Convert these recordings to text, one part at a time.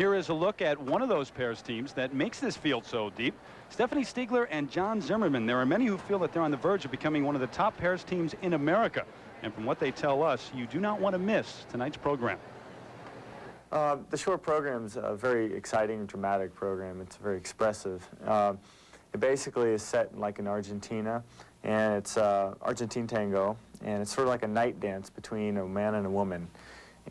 Here is a look at one of those pairs teams that makes this field so deep. Stephanie Stiegler and John Zimmerman. There are many who feel that they're on the verge of becoming one of the top pairs teams in America. And from what they tell us, you do not want to miss tonight's program. The short program is a very exciting, dramatic program. It's very expressive. It basically is set like in Argentina, and it's Argentine tango, and it's sort of like a night dance between a man and a woman.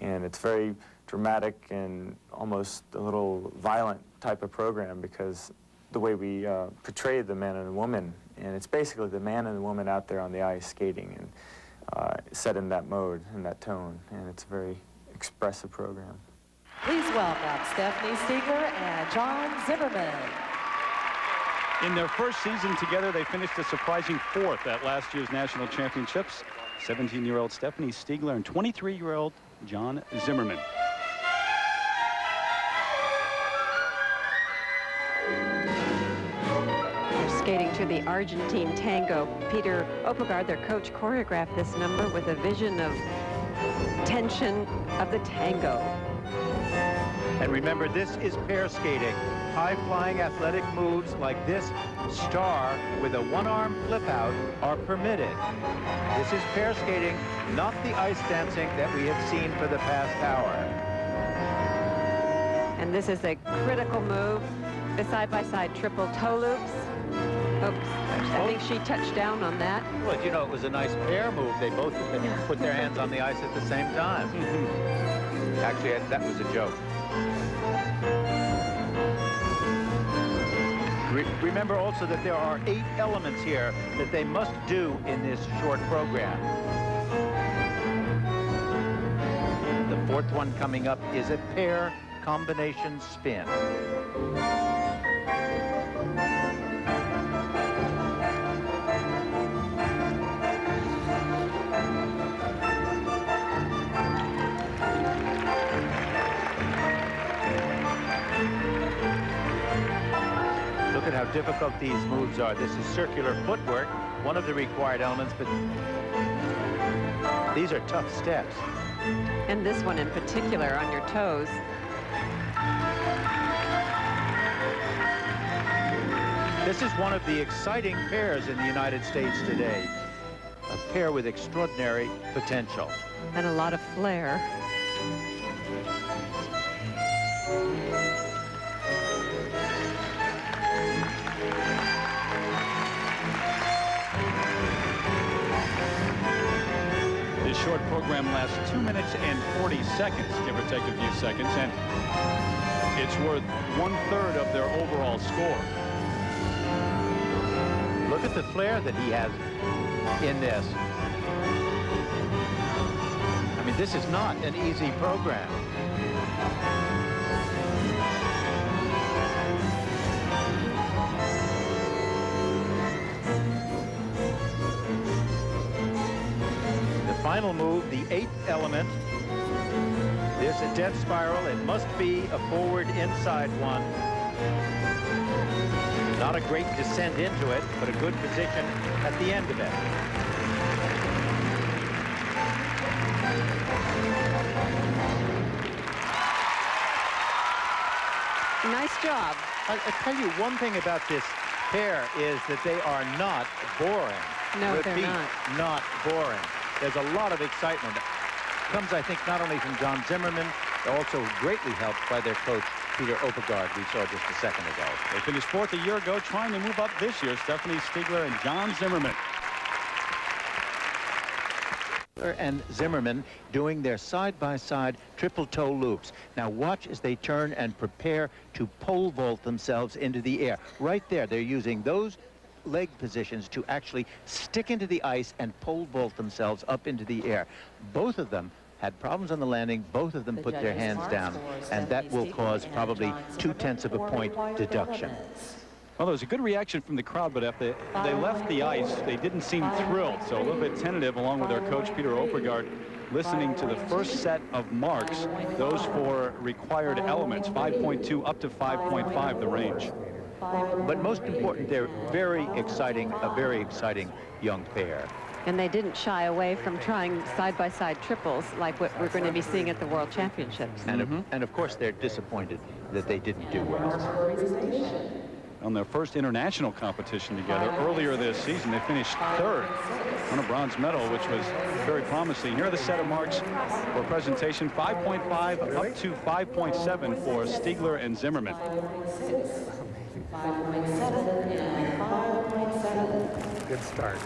And it's very dramatic and almost a little violent type of program because the way we portray the man and the woman, and it's basically the man and the woman out there on the ice skating and set in that mode, in that tone, and it's a very expressive program. Please welcome Stephanie Stiegler and John Zimmerman. In their first season together, they finished a surprising 4th at last year's national championships. 17-year-old Stephanie Stiegler and 23-year-old John Zimmerman. Skating to the Argentine tango. Peter Opegard, their coach, choreographed this number with a vision of tension of the tango. And remember, this is pair skating. High-flying athletic moves like this star with a one-arm flip-out are permitted. This is pair skating, not the ice dancing that we have seen for the past hour. And this is a critical move. The side-by-side triple toe loops. Oops, I think she touched down on that. Well, you know, it was a nice pair move. They both put their hands on the ice at the same time. Actually, that was a joke. Remember also that there are 8 elements here that they must do in this short program. The 4th one coming up is a pair combination spin. Look at how difficult these moves are. This is circular footwork, one of the required elements, but these are tough steps. And this one in particular on your toes. This is one of the exciting pairs in the United States today. A pair with extraordinary potential. And a lot of flair. This short program lasts 2 minutes and 40 seconds, give or take a few seconds, and it's worth 1/3 of their overall score. Look at the flair that he has in this. I mean, this is not an easy program. Final move, the 8th element. There's a death spiral. It must be a forward inside one. Not a great descent into it, but a good position at the end of it. Nice job. I tell you, one thing about this pair is that they are not boring. No, Repeat, they're not boring. There's a lot of excitement. Comes, I think, not only from John Zimmerman, but also greatly helped by their coach, Peter Opegard, we saw just a second ago. They finished 4th a year ago, trying to move up this year. Stephanie Stiegler and John Zimmerman. And Zimmerman doing their side-by-side triple toe loops. Now watch as they turn and prepare to pole vault themselves into the air. Right there, they're using those leg positions to actually stick into the ice and pole vault themselves up into the air. Both of them had problems on the landing. Both of them put their hands down, and that will cause probably 2/10 of a point deduction. Well, there was a good reaction from the crowd, but after they left the ice, they didn't seem thrilled. So a little bit tentative, along with their coach, Peter Opegard, listening to the first set of marks, those 4 required elements, 5.2 up to 5.5, the range. But most important, they're very exciting, a very exciting young pair. And they didn't shy away from trying side-by-side triples like what we're going to be seeing at the World Championships. And of course, they're disappointed that they didn't do well. On their first international competition together earlier this season, they finished third on a bronze medal, which was very promising. Here are the set of marks for presentation: 5.5 up to 5.7 for Stiegler and Zimmerman. 5.7 and 5.7. Good start.